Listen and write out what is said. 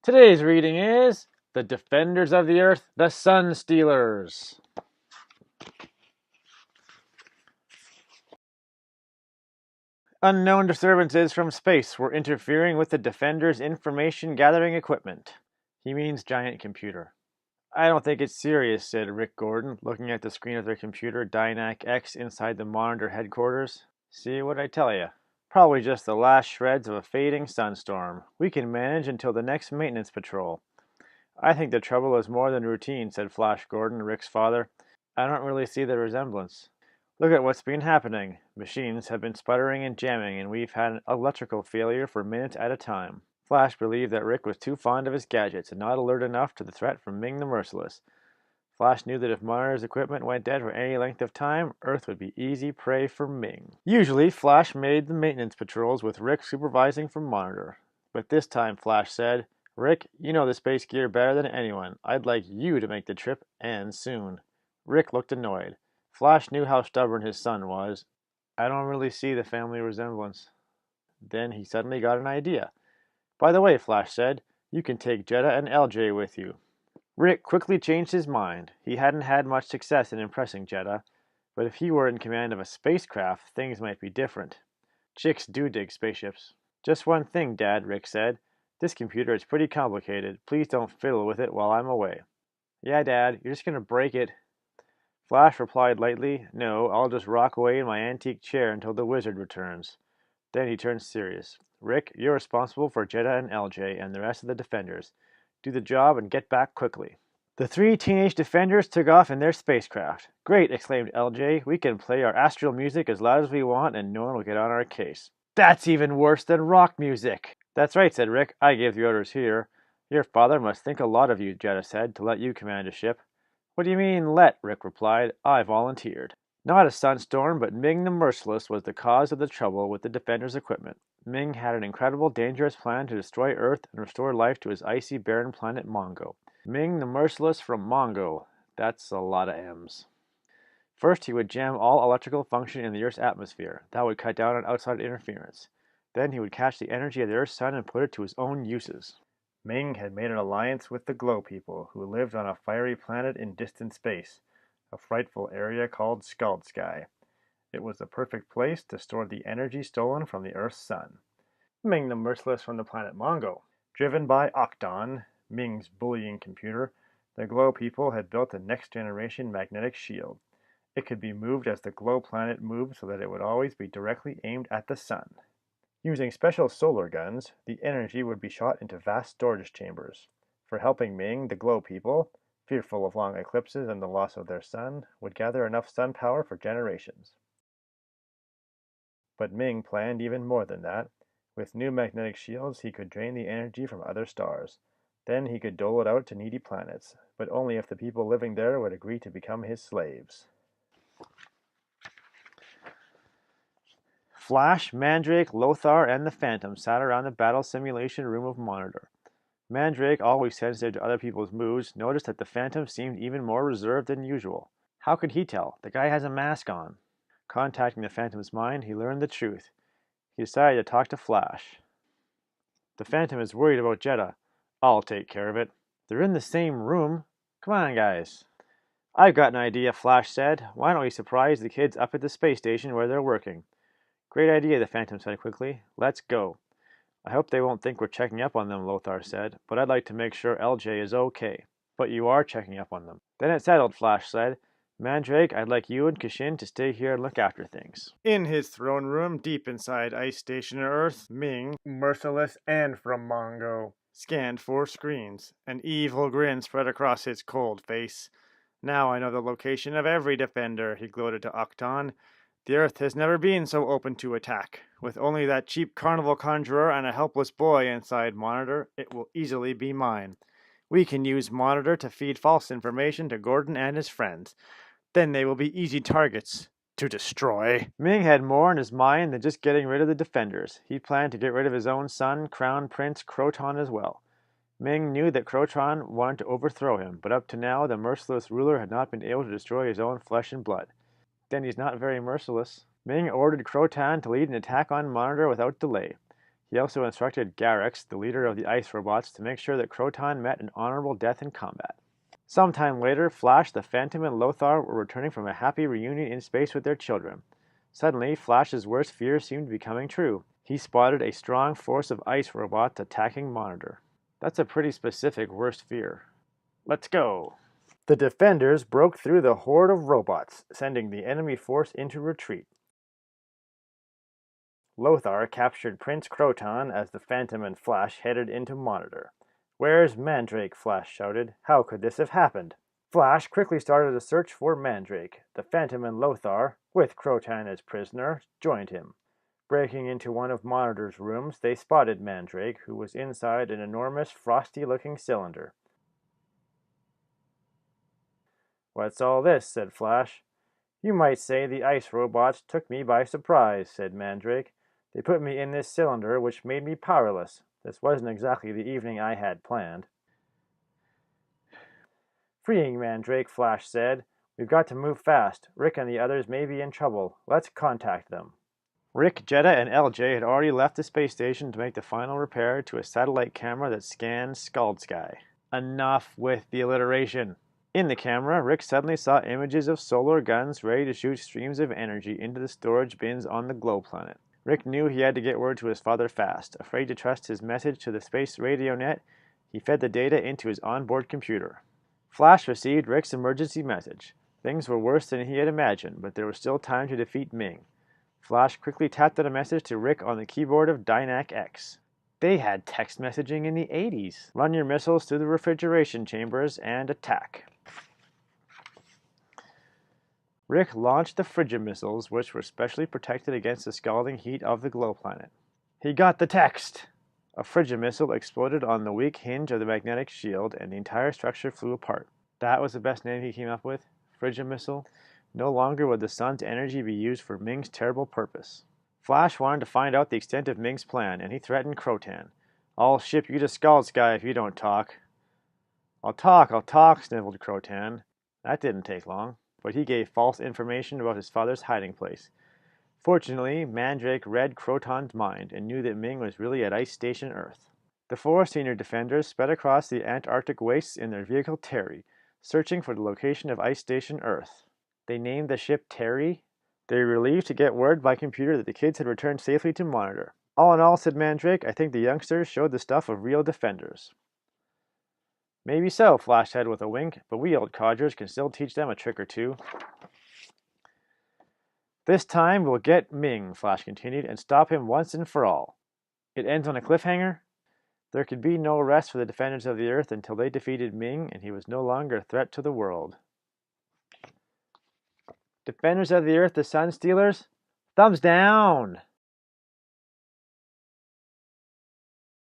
Today's reading is The Defenders of the Earth, the Sun Stealers. Unknown disturbances from space were interfering with the Defenders' information-gathering equipment. He means giant computer. I don't think it's serious, said Rick Gordon, looking at the screen of their computer Dynac X inside the Monitor headquarters. See what I tell you. Probably just the last shreds of a fading sunstorm. We can manage until the next maintenance patrol. I think the trouble is more than routine, said Flash Gordon, Rick's father. I don't really see the resemblance. Look at what's been happening. Machines have been sputtering and jamming, and we've had an electrical failure for minutes at a time. Flash believed that Rick was too fond of his gadgets and not alert enough to the threat from Ming the Merciless. Flash knew that if Monitor's equipment went dead for any length of time, Earth would be easy prey for Ming. Usually, Flash made the maintenance patrols with Rick supervising from Monitor. But this time, Flash said, Rick, you know the space gear better than anyone. I'd like you to make the trip, and soon. Rick looked annoyed. Flash knew how stubborn his son was. I don't really see the family resemblance. Then he suddenly got an idea. By the way, Flash said, you can take Jeddah and LJ with you. Rick quickly changed his mind. He hadn't had much success in impressing Jeddah, but if he were in command of a spacecraft, things might be different. Chicks do dig spaceships. Just one thing, Dad, Rick said. This computer is pretty complicated. Please don't fiddle with it while I'm away. Yeah, Dad, you're just going to break it. Flash replied lightly, No, I'll just rock away in my antique chair until the wizard returns. Then he turned serious. Rick, you're responsible for Jeddah and LJ and the rest of the Defenders. Do the job and get back quickly. The three teenage Defenders took off in their spacecraft. Great, exclaimed LJ. We can play our astral music as loud as we want and no one will get on our case. That's even worse than rock music. That's right, said Rick. I gave the orders here. Your father must think a lot of you, Jeddah said, to let you command a ship. What do you mean, let? Rick replied. I volunteered. Not a sunstorm, but Ming the Merciless was the cause of the trouble with the Defenders' equipment. Ming had an incredible, dangerous plan to destroy Earth and restore life to his icy, barren planet Mongo. Ming the Merciless from Mongo. That's a lot of M's. First, he would jam all electrical function in the Earth's atmosphere. That would cut down on outside interference. Then he would catch the energy of the Earth's sun and put it to his own uses. Ming had made an alliance with the Glow people, who lived on a fiery planet in distant space, a frightful area called Scald Sky. It was the perfect place to store the energy stolen from the Earth's sun. Ming the Merciless from the planet Mongo. Driven by Octon, Ming's bullying computer, the Glow people had built a next-generation magnetic shield. It could be moved as the Glow planet moved so that it would always be directly aimed at the sun. Using special solar guns, the energy would be shot into vast storage chambers. For helping Ming, the Glow people, fearful of long eclipses and the loss of their sun, would gather enough sun power for generations. But Ming planned even more than that. With new magnetic shields, he could drain the energy from other stars. Then he could dole it out to needy planets, but only if the people living there would agree to become his slaves. Flash, Mandrake, Lothar, and the Phantom sat around the battle simulation room of Monitor. Mandrake, always sensitive to other people's moods, noticed that the Phantom seemed even more reserved than usual. How could he tell? The guy has a mask on. Contacting the Phantom's mind, he learned the truth. He decided to talk to Flash. The Phantom is worried about Jeddah. I'll take care of it. They're in the same room. Come on, guys. I've got an idea, Flash said. Why don't we surprise the kids up at the space station where they're working? Great idea, the Phantom said quickly. Let's go. I hope they won't think we're checking up on them, Lothar said, but I'd like to make sure LJ is okay. But you are checking up on them. Then it's settled, Flash said. Mandrake, I'd like you and Kashin to stay here and look after things. In his throne room, deep inside Ice Station Earth, Ming, Merciless and from Mongo, scanned 4 screens. An evil grin spread across his cold face. Now I know the location of every defender, he gloated to Octon. The Earth has never been so open to attack. With only that cheap carnival conjurer and a helpless boy inside Monitor, it will easily be mine. We can use Monitor to feed false information to Gordon and his friends. Then they will be easy targets to destroy. Ming had more in his mind than just getting rid of the Defenders. He planned to get rid of his own son, Crown Prince Croton, as well. Ming knew that Croton wanted to overthrow him, but up to now the merciless ruler had not been able to destroy his own flesh and blood. Then he's not very merciless. Ming ordered Croton to lead an attack on Monitor without delay. He also instructed Garrix, the leader of the ice robots, to make sure that Croton met an honorable death in combat. Sometime later, Flash, the Phantom, and Lothar were returning from a happy reunion in space with their children. Suddenly, Flash's worst fears seemed to be coming true. He spotted a strong force of ice robots attacking Monitor. That's a pretty specific worst fear. Let's go! The defenders broke through the horde of robots, sending the enemy force into retreat. Lothar captured Prince Croton as the Phantom and Flash headed into Monitor. "Where's Mandrake?" Flash shouted. "How could this have happened?" Flash quickly started a search for Mandrake. The Phantom and Lothar, with Croton as prisoner, joined him. Breaking into one of Monitor's rooms, they spotted Mandrake, who was inside an enormous, frosty-looking cylinder. "What's all this?" said Flash. "You might say the ice robots took me by surprise," said Mandrake. "They put me in this cylinder, which made me powerless. This wasn't exactly the evening I had planned." Freeing Mandrake, Flash said, "We've got to move fast. Rick and the others may be in trouble. Let's contact them." Rick, Jetta, and LJ had already left the space station to make the final repair to a satellite camera that scanned Scald Sky. Enough with the alliteration. In the camera, Rick suddenly saw images of solar guns ready to shoot streams of energy into the storage bins on the glow planet. Rick knew he had to get word to his father fast. Afraid to trust his message to the space radio net, he fed the data into his onboard computer. Flash received Rick's emergency message. Things were worse than he had imagined, but there was still time to defeat Ming. Flash quickly tapped out a message to Rick on the keyboard of Dynac X. They had text messaging in the 80s. "Run your missiles through the refrigeration chambers and attack." Rick launched the Frigimissiles, which were specially protected against the scalding heat of the glow planet. He got the text! A Frigimissile exploded on the weak hinge of the magnetic shield, and the entire structure flew apart. That was the best name he came up with? Frigimissile? No longer would the sun's energy be used for Ming's terrible purpose. Flash wanted to find out the extent of Ming's plan, and he threatened Croton. "I'll ship you to Scald Sky if you don't talk." I'll talk, sniveled Croton. That didn't take long, but he gave false information about his father's hiding place. Fortunately, Mandrake read Croton's mind and knew that Ming was really at Ice Station Earth. The four senior defenders sped across the Antarctic wastes in their vehicle Terry, searching for the location of Ice Station Earth. They named the ship Terry. They were relieved to get word by computer that the kids had returned safely to Monitor. "All in all," said Mandrake, "I think the youngsters showed the stuff of real defenders." "Maybe so," Flash said with a wink, "but we old codgers can still teach them a trick or two." "This time we'll get Ming," Flash continued, "and stop him once and for all." It ends on a cliffhanger? There could be no rest for the defenders of the Earth until they defeated Ming and he was no longer a threat to the world. Defenders of the Earth, the Sun Stealers, thumbs down!